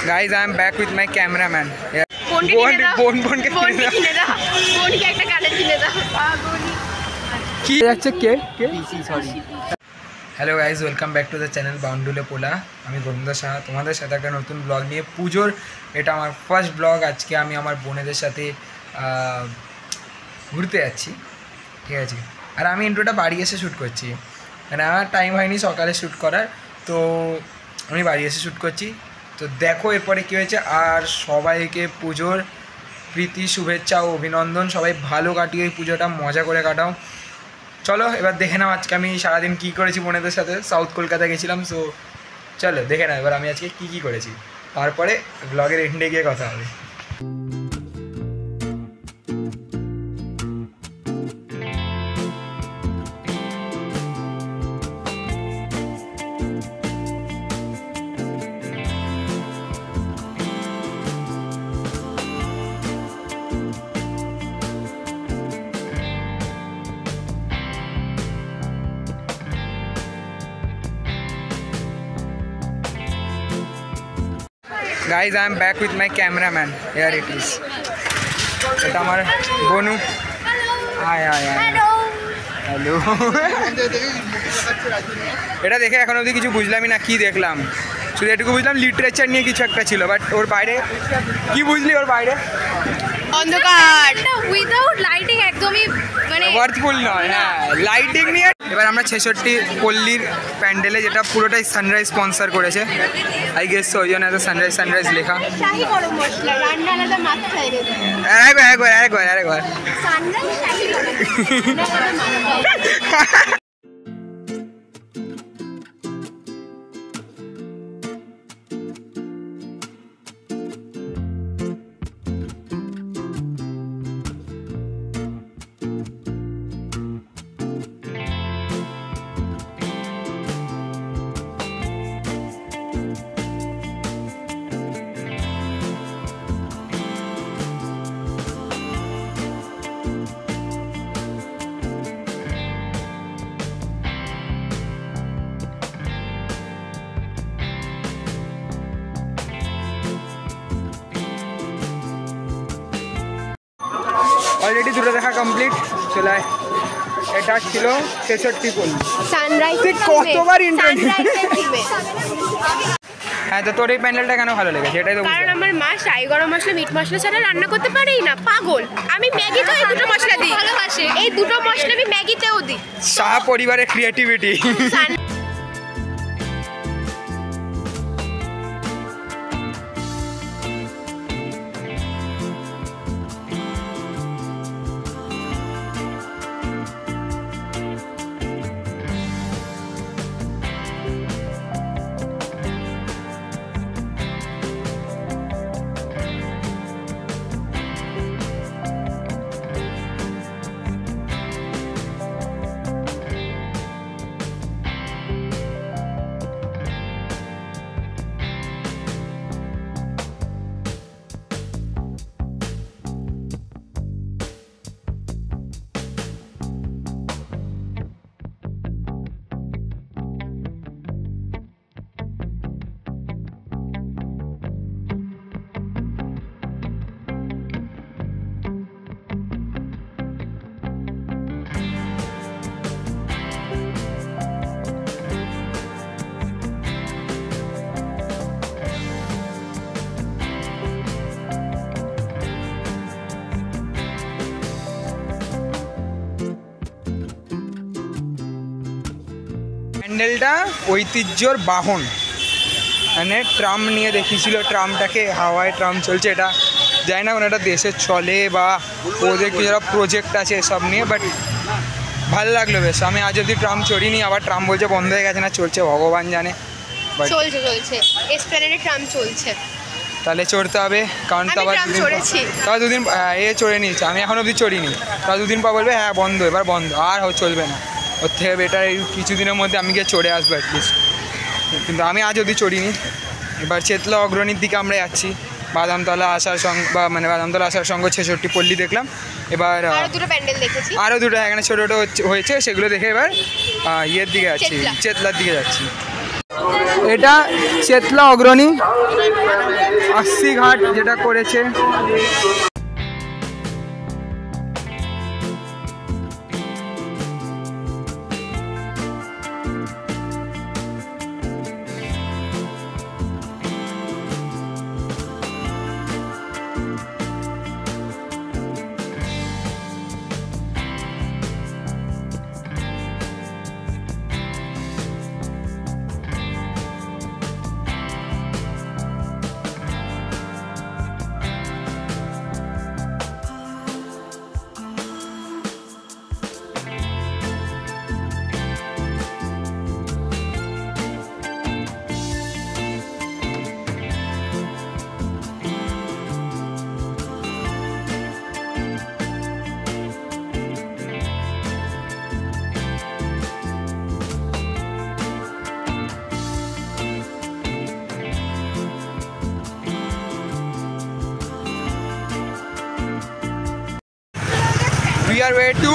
Guys, I am back with my cameraman. Hello guys, welcome back to the channel বাউন্ডুলে পোলা। আমি গোবিন্দ সাহা, তোমাদের সাথে একটা নতুন ব্লগ নিয়ে। পুজোর এটা আমার ফার্স্ট ব্লগ। আজকে আমি আমার বোনেদের সাথে ঘুরতে যাচ্ছি, ঠিক আছে। আর আমি ইন্ট্রোটা বাড়ি এসে শ্যুট করছি, মানে আমার টাইম হয়নি সকালে শ্যুট করার, তো আমি বাড়ি এসে শ্যুট করছি। তো দেখো এরপরে কী হয়েছে। আর সবাইকে পুজোর প্রীতি, শুভেচ্ছা ও অভিনন্দন। সবাই ভালো কাটিয়ে এই পুজোটা মজা করে কাটাও। চলো এবার দেখে নাও আজকে আমি সারাদিন কী করেছি বোনেদের সাথে। সাউথ কলকাতা গেছিলাম, সো চলো দেখে নাও এবার আমি আজকে কী করেছি, তারপরে ব্লগের এন্ডে গিয়ে কথা হবে। Guys, I am back with my cameraman. Here it is. এটা আমার বনু। হ্যালো। এটা দেখে এখন অবধি কিছু বুঝলামই না কি দেখলাম, শুধু এটুকু বুঝলাম লিটারেচার নিয়ে কিছু একটা ছিল, বাট ওর বাইরে কি বুঝলি? ওর বাইরে অন্ধকার, উইদাউট লাইটিং, একদমই মানে ওয়ার্থফুল নয়। হ্যাঁ, লাইটিং নিয়ে। এবার আমরা 66 পল্লীর প্যান্ডেলে, যেটা পুরোটাই সানরাইজ স্পন্সর করেছে, আই গেস ওই জন্য এত সানরাইজ লেখা। শাহী গরম মশলা রান্না আলাদা মাথায় রে আরেকবার সানরাইজ শাহী গরম। অলরেডি দুটো দেখা কমপ্লিট। চলে এটা ছিল 66 পল্লী সানরাইজ। কতবার ইন্টারভিউ। হ্যাঁ, তো তোর এই প্যান্ডেলটা কেন ভালো লেগেছে? এটাই তো কারণ আমার মা শাহী গরম মশলা, মিট মশলা ছাড়া রান্না করতে পারেই না, পাগল। আমি ম্যাগিতে এই দুটো মশলা দিই, ভালোবাসে এই দুটো মশলা আমি ম্যাগিতেও দিই। সাহা পরিবারের ক্রিয়েটিভিটি। প্যান্ডেলটা ঐতিহ্যর বাহন, মানে ট্রাম নিয়ে দেখিয়েছিল, ট্রামটাকে হাওয়ায় ট্রাম চলছে। এটা জানি না কোনো একটা দেশে চলে বা ওদের কিছু প্রজেক্ট আছে এসব নিয়ে, বাট ভালো লাগলো বেশ। আমি আজ অব্দি ট্রাম চড়িনি, আবার ট্রাম বলছে বন্ধ হয়ে গেছে, না চলছে ভগবান জানে। চলছে এসপ্ল্যানেডে ট্রাম চলছে, তাহলে চড়তে হবে। কারণ তো আবার দুদিন চড়ে নিয়েছে, আমি এখন অবধি চড়িনি। তাও দুদিন পর বলবে হ্যাঁ বন্ধ, এবার বন্ধ, আর চলবে না। ওর থেকে বেটার এই কিছুদিনের মধ্যে আমি গিয়ে চড়ে আসবো অ্যাটলিস্ট। কিন্তু আমি আজ অবধি চড়িনি। এবার চেতলা অগ্রণীর দিকে আমরা যাচ্ছি। বাদামতলা আসার মানে বাদামতলা আসার সঙ্গে 66 পল্লী দেখলাম। এবার আরও দুটো এখানে ছোটো ছোটো হয়েছে, সেগুলো দেখে এবার ইয়ের দিকে যাচ্ছি, চেতলার দিকে যাচ্ছি। এটা চেতলা অগ্রণী अस्सी घाट যেটা করেছে। We are way to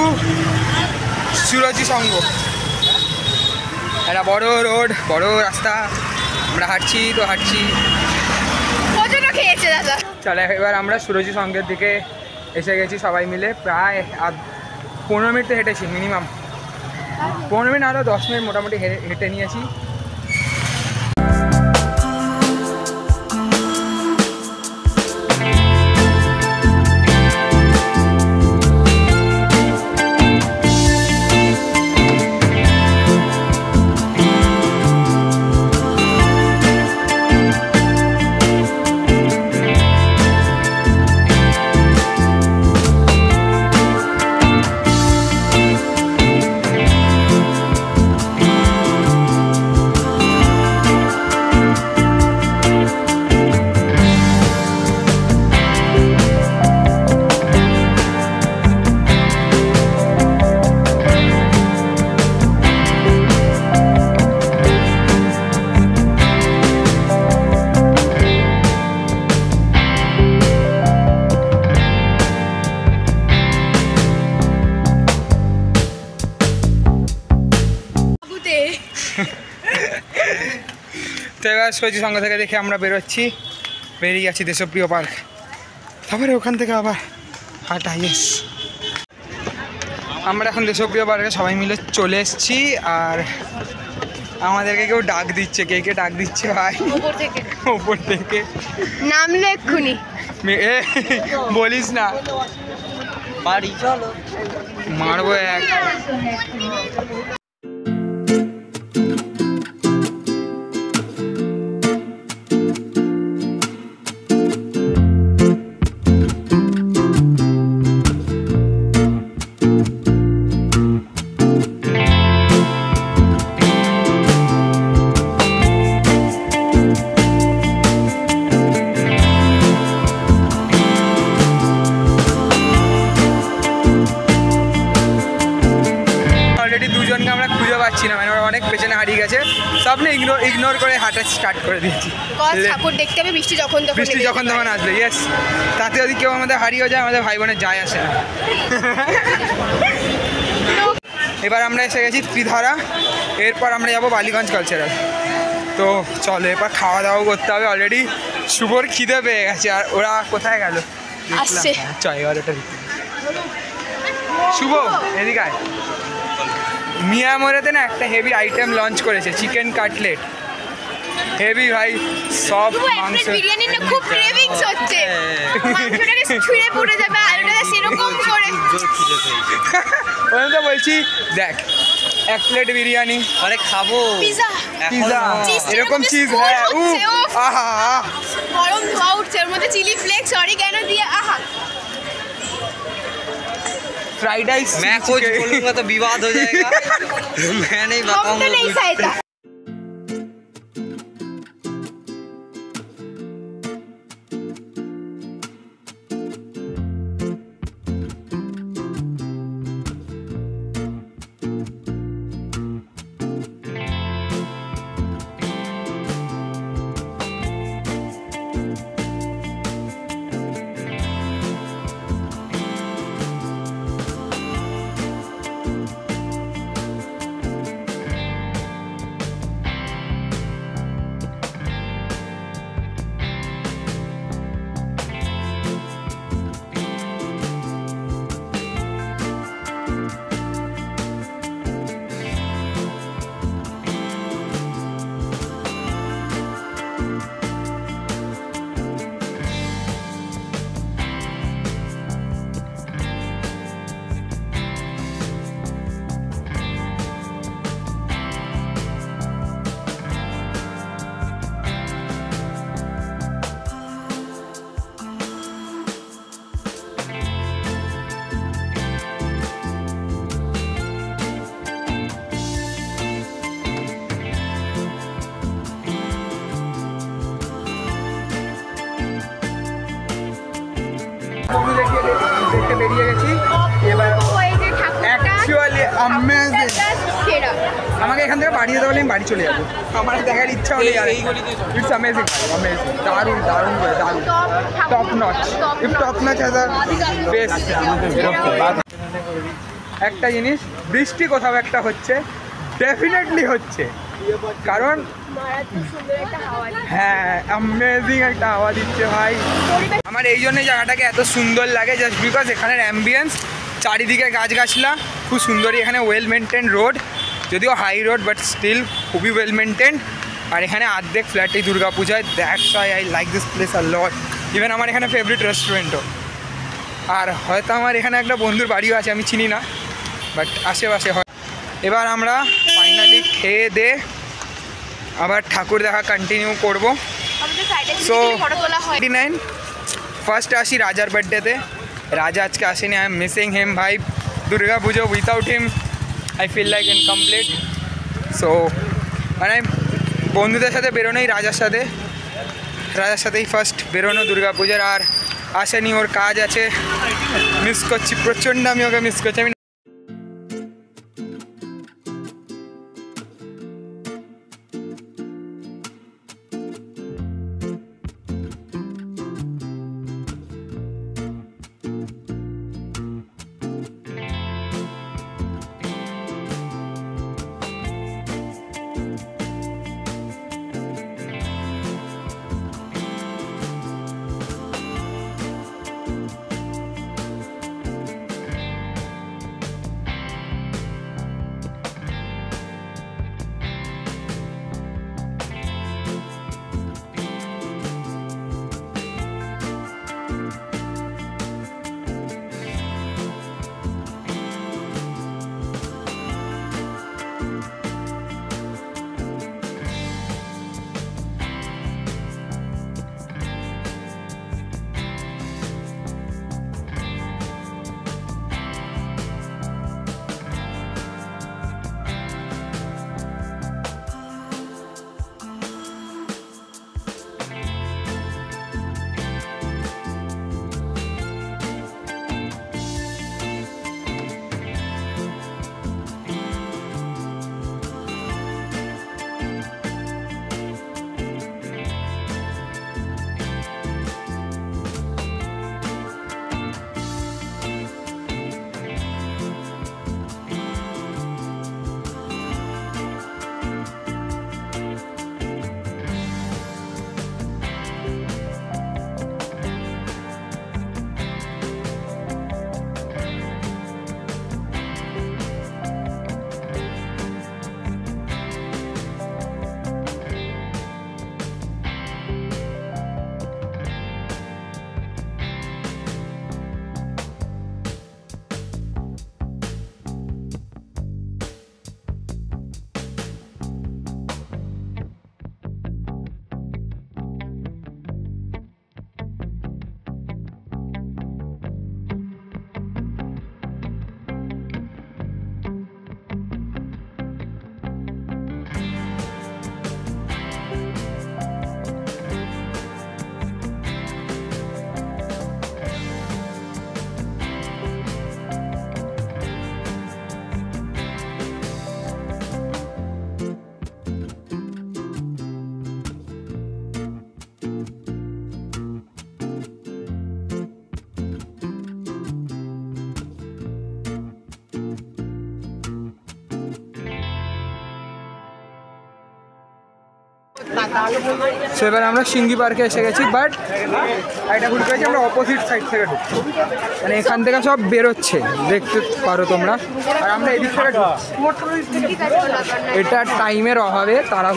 Surji সঙ্গ। একটা বড় রোড, বড় রাস্তা, আমরা হাঁটছি তো হাঁটছি। কতটা খেয়েছে দাদা? চলে এবার আমরা সুরজি সঙ্গের দিকে এসে গেছি সবাই মিলে। প্রায় 15 মিনিট তো হেঁটেছি মিনিমাম, 15 মিনিট আরও 10 মিনিট মোটামুটি হেঁটে নিয়েছি। তো এবার সুরজি সঙ্গ থেকে দেখে আমরা বেরোচ্ছি, বেরিয়ে যাচ্ছি দেশপ্রিয় পার্ক। তারপরে ওখান থেকে আবার হাঁটা। ইয়েস, আমরা এখন দেশপ্রিয় পার্কে সবাই মিলে চলে এসেছি। আর আমাদেরকে কেউ ডাক দিচ্ছে। কে কে ডাক দিচ্ছে ভাই? ওপর থেকে নামলে এক্ষুনি বলিস না, বাড়ি চলো মারবো এক। দুজনকে আমরা খুঁজে পাচ্ছি না, মানে ওরা অনেক পেছনে হারিয়ে গেছে। সব না ইগনোর করে হাঁটা স্টার্ট করে দিয়েছি। ঠাকুর দেখতে হবে বৃষ্টি যখন তখন আসবে। ইয়েস, তাতে যদি কেউ আমাদের হারিয়ে যায় আমাদের ভাই বোনের যায় আসে না। এবার আমরা এসে গেছি ত্রিধারা, এরপর আমরা যাবো বালিগঞ্জ কালচারাল। তো চলো এবার খাওয়া দাওয়া করতে হবে। অলরেডি শুভর খিদে পেয়ে গেছে। আর ওরা কোথায় গেল? আসছে। চল এগারোটা শুভ এদিকে আয়। মিয়ামোরেতে না একটা হেভি আইটেম লঞ্চ করেছে, চিকেন কাটলেট। হেভি ভাই, সব মাংস। বিরিয়ানি না খুব ক্রেভিংস হচ্ছে, মাংসটাকে ছুঁড়ে পড়ে যাবে আলুটা সেরকম করে। ওই তো বলছি দেখ, এক প্লেট বিরিয়ানি, আরে খাবো পিজা এরকম চিজ। হ্যাঁ, আহা গরম ধোয়া উঠছে, ওর মধ্যে চিলি ফ্লেক্স অরিগ্যানো দিয়ে। আহা, फ्राइड राइस। मैं कुछ बोलूंगा तो विवाद हो जाएगा। मैं नहीं बताऊंगा। नहीं चाहता। মুভি দেখে বেরিয়ে গেছি। এবার অ্যাকচুয়ালি অ্যামেজিং। আমাকে এখান থেকে বাড়ি যেতে বলে আমি বাড়ি চলে যাবো, আমার দেখার ইচ্ছা হলে। ইটস অ্যামেজিং, অ্যামেজিং, দারুণ দারুণ দারুণ, top notch. If top notch has a best. একটা জিনিস, বৃষ্টি কোথাও একটা হচ্ছে, ডেফিনেটলি হচ্ছে, কারণ হ্যাঁ অ্যামেজিং একটা হাওয়া দিচ্ছে ভাই। আমার এই জন্য জায়গাটাকে এত সুন্দর লাগে, জাস্ট বিকজ এখানের অ্যাম্বিয়েন্স, চারিদিকে গাছগাছলা, খুব সুন্দরই। এখানে ওয়েল মেনটেন রোড, যদিও হাই রোড বাট স্টিল খুবই ওয়েল মেনটেন। আর এখানে অর্ধেক ফ্ল্যাটেই দুর্গা পূজায়, that's why I like this place a lot. Even আমার এখানে ফেভারিট রেস্টুরেন্টও। আর হয়তো আমার এখানে একটা বন্ধুর বাড়িও আছে, আমি চিনি না, বাট আশেপাশে হয়। এবার আমরা ফাইনালি খেয়ে দে আবার ঠাকুর দেখা কন্টিনিউ করবো। সো 29 ফার্স্ট আসি রাজার বার্থডেতে। রাজা আজকে আসেনি, আই এম মিসিং হিম ভাই। Durga Pujo without him I feel like incomplete. So মানে বন্ধুদের সাথে বেরোনোই রাজার সাথেই ফার্স্ট বেরোনো দুর্গা পুজোর। আর আসেনি, ওর কাজ আছে, মিস করছি প্রচণ্ড, আমি ওকে মিস করছি। আমি সো এবার আমরা সিঙ্গি পার্কে এসে গেছি, বাট এটা ভুল করেছি, আমরা অপোজিট সাইড থেকে ঢুকছি, মানে এখান থেকে সব বেরোচ্ছে, দেখতে পারো তোমরা। আর আমরা এদিক থেকে এটা টাইমের অভাবে তারা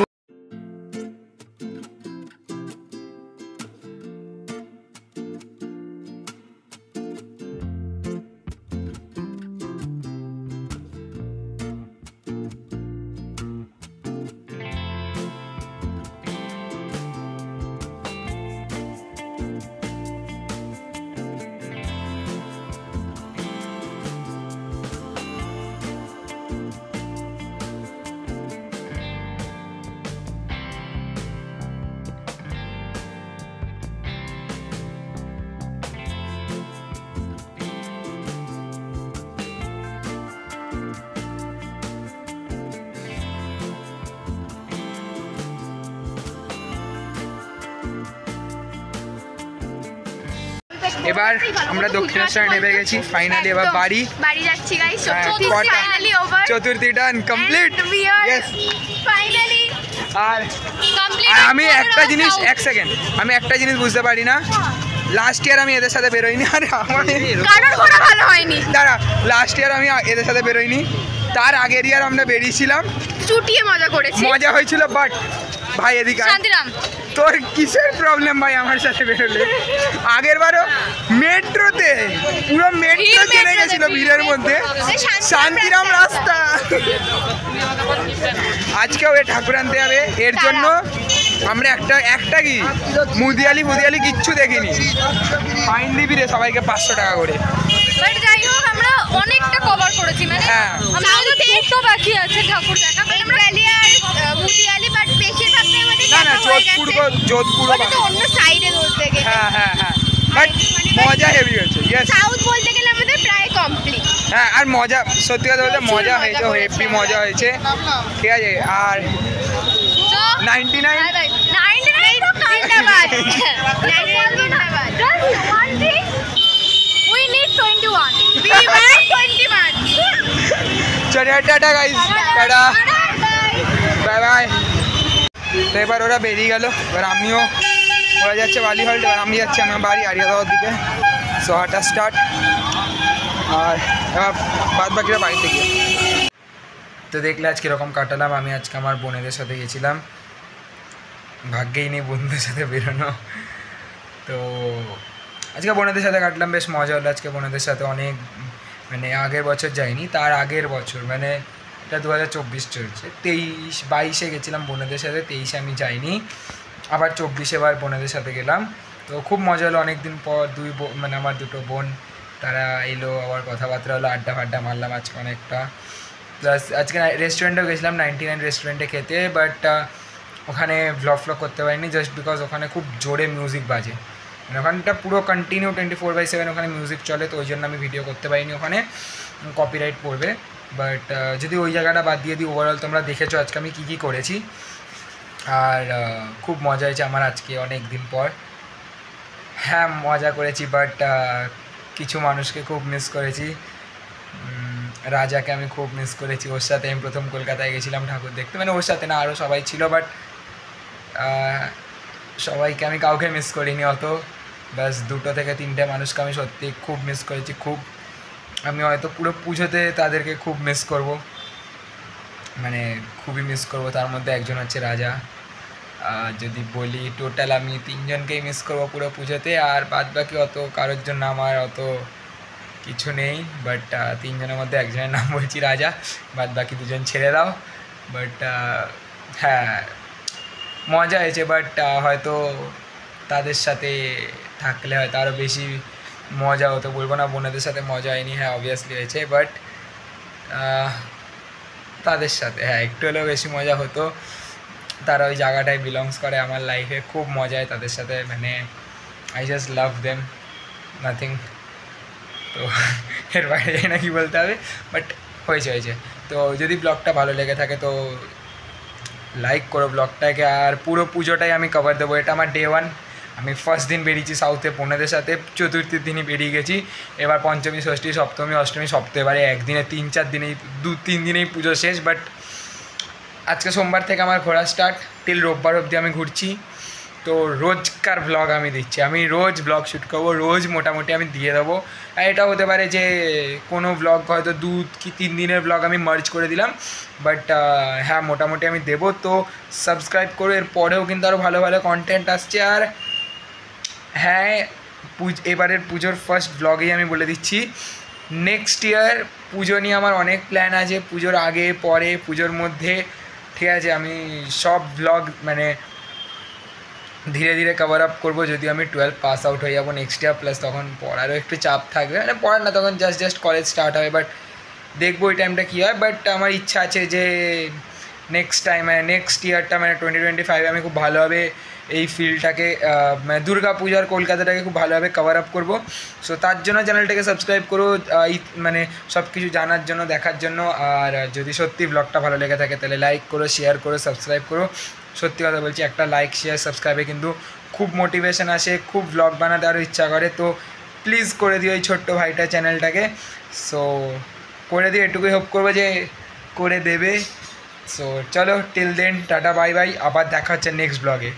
এবার আমরা দক্ষিণেশ্বরে নেমে গেছি ফাইনালি, এবার বাড়ি যাচ্ছি গাইস। কটা? ফাইনালি ওভার, চতুর্থী ডান কমপ্লিট। ইয়েস। ফাইনালি আর কমপ্লিট। আমি একটা জিনিস, এক সেকেন্ড, আমি একটা জিনিস বুঝতে পারি না, লাস্ট ইয়ার আমি এদের সাথে বেরোইনি। আরে আমার কারোর কোনো ভালো হয়নি। দাঁড়া, লাস্ট ইয়ার আমি এদের সাথে বেরোইনি, তার আগের ইয়ার আমরা বেরিয়েছিলাম, চুটিয়ে মজা করেছি, মজা হয়েছিল। বাট ভাই এদিকে আয়। শান্তিরাম তোর কিসের প্রবলেম ভাই আমার সাথে বেরোলে? আগের বারও মেট্রোতে, পুরো মেট্রো চেনে গেছিল ভিড়ের মধ্যে, শান্তিরাম রাস্তা। আজকেও এ ঠাকুর আনতে হবে, এর জন্য আমরা একটা কি মুদিয়ালি কিচ্ছু দেখিনি, ফাইন দিবি রে সবাইকে 500 টাকা করে। বাট যাই হোক আমরা অনেকটা কভার করেছি, মানে হ্যাঁ। আমাদের তো বাকি আছে ঠাকুর দেখা, বাট আমরা মুদিয়ালি বাট বেশিরভাগটা আমাদের না না, দেখা হয়ে গেছে। যোধপুরও ওটা তো অন্য সাইডে ধরতে গেলে। হ্যাঁ, বাট মজা হেভি হয়েছে। ইয়েস, সাউথ বলতে গেলে আমাদের প্রায় কমপ্লিট। হ্যাঁ, আর মজা, সত্যি কথা বলতে মজা হয়েছে, হেভি মজা হয়েছে, ঠিক আছে। আর 99 99 তো কালটাবাদ। 99 জিন্দাবাদ। Just one thing, we need 21. We want 21. চলো tata guys, tata, bye by. তো এবার ওরা বেরিয়ে গেল, এবার আমিও, ওরা যাচ্ছে বালি হল্ট, এবার আমি যাচ্ছি আমার বাড়ি আরিয়াদাবাদ দিকে। সো হাঁটা স্টার্ট, আর এবার বাদ বাকিরা বাড়িতে গিয়ে। তো দেখলে আজকে এরকম কাটালাম। আমি আজকে আমার বোনেদের সাথে গেছিলাম, ভাগ্যেই নেই বন্ধুদের সাথে বেরোনো। তো আজকে বোনেদের সাথে কাটলাম, বেশ মজা হলো আজকে বোনেদের সাথে। অনেক, মানে আগের বছর যাইনি, তার আগের বছর, মানে এটা 2024 চলছে, 23-22-এ গেছিলাম বোনেদের সাথে, 23-এ আমি যাইনি, আবার 24-এ এবার বোনেদের সাথে গেলাম। তো খুব মজা হলো, অনেক দিন পর মানে আমার দুটো বোন তারা এলো, আবার কথাবার্তা হলো, আড্ডা ফাড্ডা মারলাম আজকে অনেকটা। প্লাস আজকে রেস্টুরেন্টেও গেছিলাম, 99 রেস্টুরেন্টে খেতে, বাট ওখানে ভ্লগ করতে পারিনি, জাস্ট বিকজ ওখানে খুব জোরে মিউজিক বাজে, মানে ওখানটা পুরো কন্টিনিউ 24/7 ওখানে মিউজিক চলে, তো ওই জন্য আমি ভিডিও করতে পারিনি, ওখানে কপিরাইট পড়বে। বাট যদি ওই জায়গাটা বাদ দিয়ে দিই, ওভারঅল তোমরা দেখেছো আজকে আমি কী করেছি। আর খুব মজা হয়েছে আমার আজকে অনেক দিন পর। হ্যাঁ মজা করেছি, বাট কিছু মানুষকে খুব মিস করেছি। রাজাকে আমি খুব মিস করেছি, ওর সাথে আমি প্রথম কলকাতায় গেছিলাম ঠাকুর দেখতে, মানে ওর সাথে না, আরও সবাই ছিল, বাট সবাইকে আমি কাউকে মিস করিনি অত, ব্যাস 2 থেকে 3টে মানুষকে আমি সত্যি খুব মিস করেছি, খুব। আমি হয়তো পুরো পুজোতে তাদেরকে খুব মিস করব, মানে খুবই মিস করব। তার মধ্যে একজন হচ্ছে রাজা। যদি বলি টোটাল আমি 3জনকেই মিস করবো পুরো পুজোতে, আর বাদ বাকি অত কারোর জন্য আমার অত কিছু নেই, বাট 3জনের মধ্যে একজনের নাম বলছি রাজা, বাদ বাকি 2জন ছেড়ে দাও। বাট হ্যাঁ মজা হয়েছে, বাট হয়তো তাদের সাথে থাকলে হয়তো আরও বেশি মজা হতো, বলবো না বোনেদের সাথে মজা হয়নি, হ্যাঁ অবভিয়াসলি হয়েছে, বাট তাদের সাথে হ্যাঁ একটু হলেও বেশি মজা হতো। তারা ওই জায়গাটায় বিলংস করে আমার লাইফে, খুব মজা হয় তাদের সাথে, মানে I just love them, nothing. তো এর বাইরে যাই না কি বলতে হবে, বাট হয়েছে। তো যদি ব্লগটা ভালো লেগে থাকে তো লাইক করো ব্লগটাকে, আর পুরো পুজোটাই আমি কভার দেবো। এটা আমার ডে 1, আমি ফার্স্ট দিন বেরিয়েছি সাউথে বোনেদের সাথে, চতুর্থীর দিনই বেরিয়ে গেছি, এবার পঞ্চমী ষষ্ঠী সপ্তমী অষ্টমী সপ্তাহে, এবারে একদিনে 3-4 দিনেই 2-3 দিনেই পুজো শেষ। বাট আজকে সোমবার থেকে আমার ঘোরা স্টার্ট, টিল রোববার অবধি আমি ঘুরছি। তো রোজকার ব্লগ আমি দিচ্ছি, আমি রোজ ব্লগ শ্যুট করবো, রোজ মোটামুটি আমি দিয়ে দেবো। আর এটা হতে পারে যে কোনো ব্লগ হয়তো 2 কি 3 দিনের ব্লগ আমি মার্জ করে দিলাম, বাট হ্যাঁ মোটামুটি আমি দেবো। তো সাবস্ক্রাইব করো, এর পরেও কিন্তু আরও ভালো ভালো কন্টেন্ট আসছে। আর হ্যাঁ এবারের পুজোর ফার্স্ট ব্লগেই আমি বলে দিচ্ছি, নেক্সট ইয়ার পুজো নিয়ে আমার অনেক প্ল্যান আছে, পুজোর আগে পরে পুজোর মধ্যে, ঠিক আছে। আমি সব ব্লগ মানে ধীরে ধীরে কভার আপ করবো, যদি আমি 12 পাস আউট হয়ে যাবো নেক্সট ইয়ার, প্লাস তখন পড়ারও একটু চাপ থাকবে, মানে পড়ার না, তখন জাস্ট কলেজ স্টার্ট হবে, বাট দেখবো ওই টাইমটা কী হয়। বাট আমার ইচ্ছা আছে যে নেক্সট ইয়ারটা মানে 2025 আমি খুব ভালোভাবে এই ফিল্ডটাকে মানে দুর্গা পূজার কলকাতাটাকে খুব ভালোভাবে কভার আপ করবো। সো তার জন্য চ্যানেলটাকে সাবস্ক্রাইব করো, মানে সব কিছু জানার জন্য, দেখার জন্য। আর যদি সত্যি ব্লগটা ভালো লেগে থাকে তাহলে লাইক করো, শেয়ার করো, সাবস্ক্রাইব করো। সত্যি কথা বলছি, একটা লাইক শেয়ার সাবস্ক্রাইবে কিন্তু খুব মোটিভেশন আসে, খুব ব্লগ বানাতে আরও ইচ্ছা করে। তো প্লিজ করে দিও এই ছোট্ট ভাইটা চ্যানেলটাকে। সো করে দিও, এটুকুই হোপ করবো যে করে দেবে। সো চলো till then tata bye bye, আবার দেখা হচ্ছে নেক্সট ব্লগে।